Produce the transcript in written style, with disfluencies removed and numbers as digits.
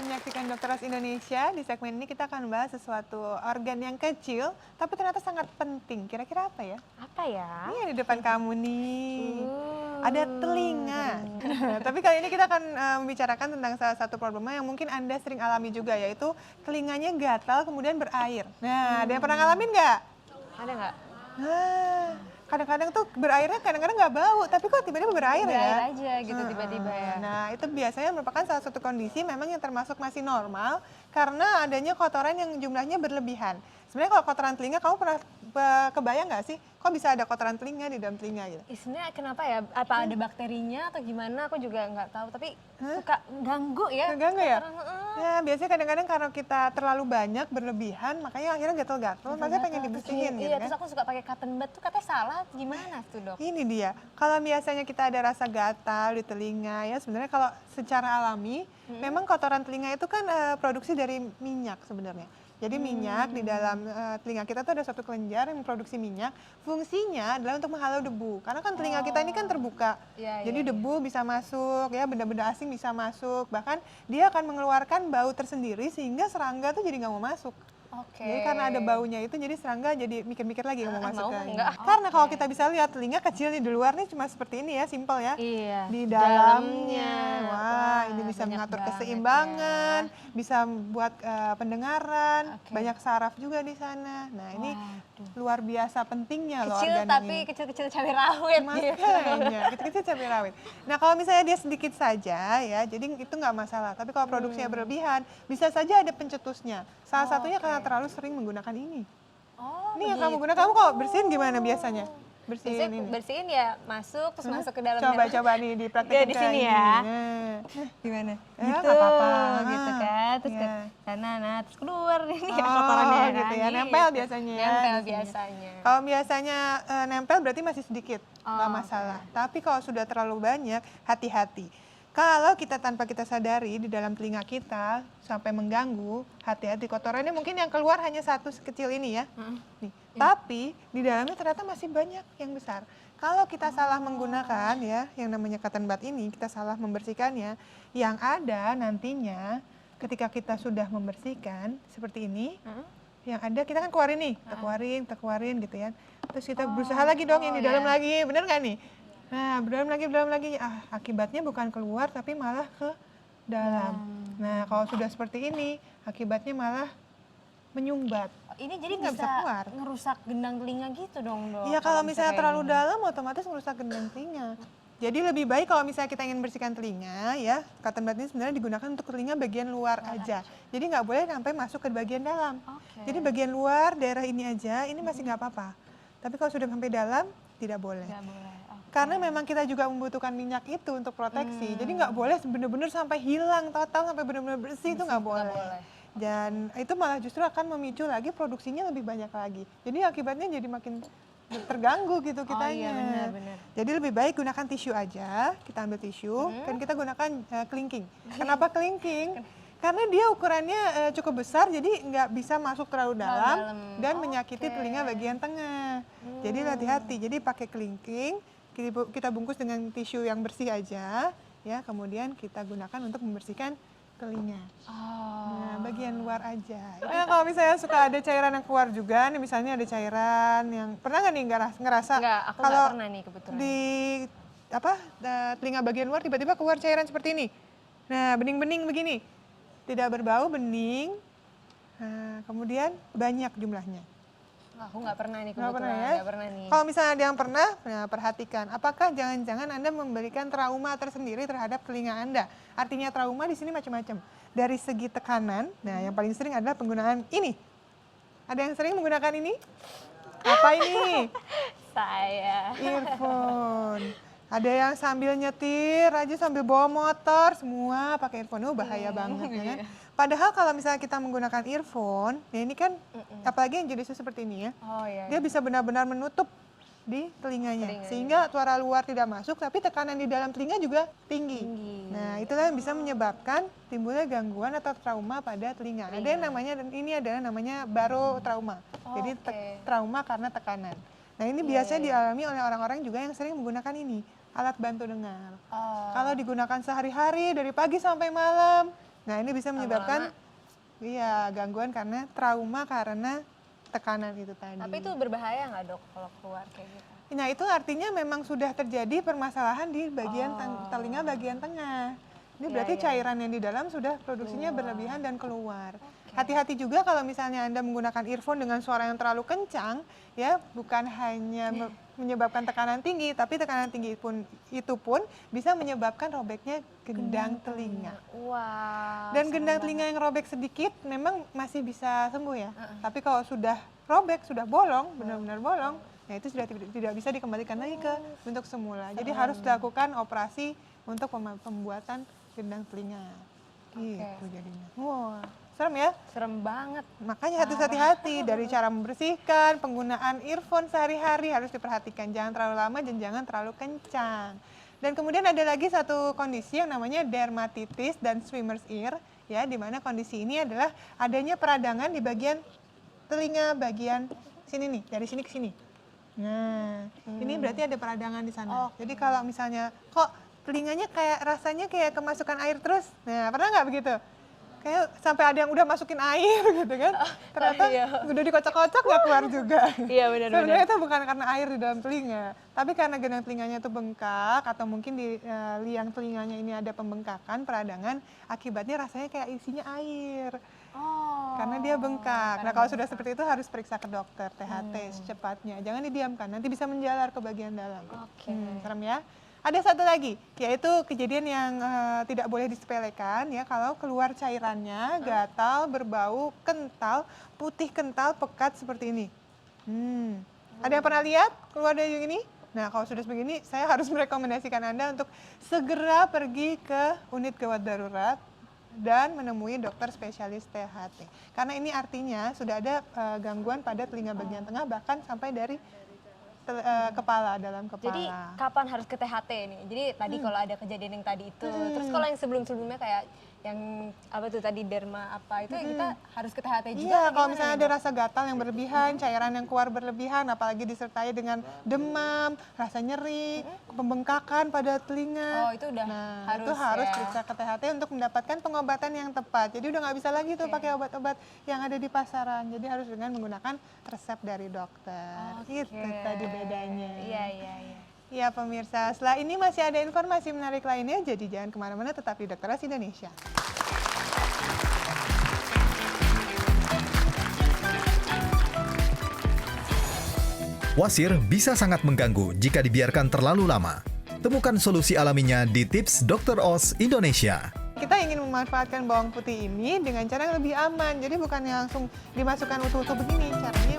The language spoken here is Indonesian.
menyaksikan Dokter Ras Indonesia. Di segmen ini kita akan bahas sesuatu organ yang kecil, tapi ternyata sangat penting. Kira-kira apa ya? Apa ya? Ini di depan kamu nih. Ada telinga. Tapi kali ini kita akan membicarakan tentang salah satu problema yang mungkin Anda sering alami juga, yaitu telinganya gatal kemudian berair. Nah, ada yang pernah ngalamin nggak? Ada nggak? Nah, kadang-kadang tuh berairnya kadang-kadang nggak bau, tapi kok tiba-tiba berair ya? Berair aja gitu tiba-tiba ya. Nah, itu biasanya merupakan salah satu kondisi memang yang termasuk masih normal karena adanya kotoran yang jumlahnya berlebihan. Sebenarnya kalau kotoran telinga, kamu pernah kebayang nggak sih, kok bisa ada kotoran telinga di dalam telinga gitu? Sebenarnya kenapa ya? Apa ada bakterinya atau gimana? Aku juga nggak tahu. Tapi suka ganggu ya. Ganggu ya? Kotoran, Nah, biasanya kadang-kadang karena kita terlalu banyak berlebihan, makanya akhirnya gatal-gatal, makanya pengen dibersihin gitu Iya, kan? terus aku suka pakai cotton bud tuh katanya salah. Gimana tuh dok? Ini dia, kalau biasanya kita ada rasa gatal di telinga ya, sebenarnya kalau secara alami, memang kotoran telinga itu kan produksi dari minyak sebenarnya. Jadi minyak di dalam telinga kita tuh ada suatu kelenjar yang memproduksi minyak. Fungsinya adalah untuk menghalau debu. Karena kan telinga kita ini kan terbuka. Iya, Jadi iya, debu bisa masuk, ya benda-benda asing bisa masuk. Bahkan dia akan mengeluarkan bau tersendiri sehingga serangga tuh jadi nggak mau masuk. Oke. Jadi karena ada baunya itu, jadi serangga jadi mikir-mikir lagi mau masuk mau ke enggak? Karena kalau kita bisa lihat telinga kecil nih di luar nih cuma seperti ini ya, simpel ya. Iya. Di dalamnya, wah Wah, ini bisa banyak mengatur banget keseimbangan, bisa buat pendengaran, Oke. banyak saraf juga di sana. Nah ini Waduh. luar biasa pentingnya loh Kecil organ tapi ini. kecil-kecil cabai rawit gitu. Makanya, kecil-kecil cabai rawit. Nah kalau misalnya dia sedikit saja ya, jadi itu nggak masalah. Tapi kalau produksinya berlebihan, bisa saja ada pencetusnya. Salah satunya karena terlalu sering menggunakan ini. Oh, Ini yang kamu gunakan, kamu kalau bersihin gimana biasanya? Bersihin biasanya ini. bersihin ya masuk terus masuk ke dalam. Coba-coba nih dipraktekin di ke sini ini. ya. Nah. Gimana? Ya, Gitu, nggak apa-apa. gitu kan. Terus Iya. ke sana, nah terus keluar ini ya Oh, kotorannya gitu kan. ya, nempel biasanya ya Nempel di sini. biasanya. Kalau biasanya nempel berarti masih sedikit, nggak Oh, masalah. Tapi kalau sudah terlalu banyak, hati-hati. Kalau kita tanpa kita sadari di dalam telinga kita sampai mengganggu, hati-hati kotorannya mungkin yang keluar hanya satu sekecil ini ya. Nih. Tapi di dalamnya ternyata masih banyak yang besar. Kalau kita salah menggunakan ya, yang namanya cotton bud ini, kita salah membersihkannya, yang ada nantinya ketika kita sudah membersihkan seperti ini, yang ada kita kan keluarin nih, kita keluarin gitu ya. Terus kita berusaha lagi dong yang di dalam lagi, bener nggak nih? Nah, berdalam lagi, akibatnya bukan keluar tapi malah ke dalam. Nah, kalau sudah seperti ini, akibatnya malah menyumbat. Ini jadi Nggak bisa keluar. ngerusak gendang telinga gitu dong dok. Iya, kalau misalnya kayak terlalu gini. dalam, otomatis merusak gendang telinga. Jadi lebih baik kalau misalnya kita ingin bersihkan telinga, ya, cotton bud ini sebenarnya digunakan untuk telinga bagian luar aja. Jadi nggak boleh sampai masuk ke bagian dalam. Oke. Jadi bagian luar, daerah ini aja, ini masih nggak apa-apa. Tapi kalau sudah sampai dalam, tidak boleh. Nggak boleh. Karena memang kita juga membutuhkan minyak itu untuk proteksi. Jadi nggak boleh benar-benar sampai hilang total, sampai benar-benar bersih itu nggak boleh. Dan itu malah justru akan memicu lagi produksinya lebih banyak lagi. Jadi akibatnya jadi makin terganggu gitu kitanya. Iya, benar. Jadi lebih baik gunakan tisu aja. Kita ambil tisu dan kita gunakan kelingking. Kenapa kelingking? Karena dia ukurannya cukup besar, jadi nggak bisa masuk terlalu dalam dan menyakiti telinga bagian tengah. Jadi hati-hati. Jadi pakai kelingking. Kita bungkus dengan tisu yang bersih aja, ya. Kemudian kita gunakan untuk membersihkan telinga. Nah, bagian luar aja. Nah, kalau misalnya suka ada cairan yang keluar juga, nih misalnya ada cairan yang pernah nggak nih ngerasa? Enggak, aku kalau nggak pernah nih kebetulan. di telinga bagian luar tiba-tiba keluar cairan seperti ini. Nah, bening-bening begini, tidak berbau, bening. Nah, kemudian banyak jumlahnya. Aku nggak pernah nih Nggak kebetulan. pernah ya? Nggak pernah nih. Kalau misalnya ada yang pernah, nah perhatikan. Apakah jangan-jangan Anda memberikan trauma tersendiri terhadap telinga Anda? Artinya trauma di sini macam-macam. Dari segi tekanan, nah yang paling sering adalah penggunaan ini. Ada yang sering menggunakan ini? Apa ini? Saya. Earphone. Ada yang sambil nyetir aja sambil bawa motor, semua pakai earphone. Bahaya banget ya kan? Padahal kalau misalnya kita menggunakan earphone, ya ini kan apalagi yang jenisnya seperti ini ya. Oh iya. Dia bisa benar-benar menutup di telinganya. Sehingga suara luar tidak masuk, tapi tekanan di dalam telinga juga tinggi. Nah, itulah yang bisa menyebabkan timbulnya gangguan atau trauma pada telinga. Ada yang namanya, dan ini adalah namanya barotrauma. Jadi trauma karena tekanan. Nah, ini biasanya dialami oleh orang-orang juga yang sering menggunakan ini, alat bantu dengar. Kalau digunakan sehari-hari dari pagi sampai malam, Nah, ini bisa menyebabkan gangguan karena trauma karena tekanan itu tadi. Tapi itu berbahaya nggak dok kalau keluar kayak gitu? Nah, itu artinya memang sudah terjadi permasalahan di bagian telinga bagian tengah. Ini berarti cairan yang di dalam sudah produksinya berlebihan dan keluar. Hati-hati juga kalau misalnya Anda menggunakan earphone dengan suara yang terlalu kencang, ya, bukan hanya menyebabkan tekanan tinggi, tapi tekanan tinggi itu pun bisa menyebabkan robeknya gendang telinga. Wah. Dan gendang telinga yang robek sedikit memang masih bisa sembuh ya. Tapi kalau sudah robek, sudah bolong, benar-benar bolong, ya itu sudah tidak bisa dikembalikan lagi ke bentuk semula. Jadi harus dilakukan operasi untuk pembuatan gendang telinga. Gitu jadinya. Wah, serem ya? Serem banget. Makanya harus hati-hati dari cara membersihkan, penggunaan earphone sehari-hari harus diperhatikan. Jangan terlalu lama dan jangan terlalu kencang. Dan kemudian ada lagi satu kondisi yang namanya dermatitis dan swimmer's ear, ya, di mana kondisi ini adalah adanya peradangan di bagian telinga bagian sini nih, dari sini ke sini. Nah, ini berarti ada peradangan di sana. Jadi kalau misalnya kok telinganya kayak rasanya kayak kemasukan air terus, nah pernah nggak begitu? Kayak sampai ada yang udah masukin air gitu kan, ternyata udah dikocok-kocok nggak keluar juga. Iya benar-benar. Sebenarnya itu bukan karena air di dalam telinga, tapi karena gendang telinganya itu bengkak atau mungkin di liang telinganya ini ada pembengkakan, peradangan, akibatnya rasanya kayak isinya air. Karena dia bengkak. Nah, kalau sudah seperti itu harus periksa ke dokter THT secepatnya. Jangan didiamkan, nanti bisa menjalar ke bagian dalam. Serem ya. Ada satu lagi, yaitu kejadian yang tidak boleh disepelekan ya, kalau keluar cairannya gatal, berbau, kental, putih kental, pekat seperti ini. Ada yang pernah lihat keluar dari ini? Nah, kalau sudah begini, saya harus merekomendasikan Anda untuk segera pergi ke unit gawat darurat dan menemui dokter spesialis THT. Karena ini artinya sudah ada gangguan pada telinga bagian tengah, bahkan sampai dari kepala, dalam kepala. Jadi kapan harus ke THT nih? Jadi tadi kalau ada kejadian yang tadi itu, terus kalau yang sebelum-sebelumnya kayak yang apa tuh tadi derma apa itu kita harus ke THT juga. Iya, kalau misalnya ada rasa gatal yang berlebihan, cairan yang keluar berlebihan, apalagi disertai dengan demam, rasa nyeri, pembengkakan pada telinga. Itu udah harus periksa ke THT untuk mendapatkan pengobatan yang tepat. Jadi udah nggak bisa lagi tuh pakai obat-obat yang ada di pasaran. Jadi harus dengan menggunakan resep dari dokter. Itu tadi bedanya. Iya. Ya pemirsa, setelah ini masih ada informasi menarik lainnya, jadi jangan kemana-mana, tetap di Dokteras Indonesia. Wasir bisa sangat mengganggu jika dibiarkan terlalu lama. Temukan solusi alaminya di Tips Dr. Oz Indonesia. Kita ingin memanfaatkan bawang putih ini dengan cara yang lebih aman, jadi bukan langsung dimasukkan utuh-utuh begini, caranya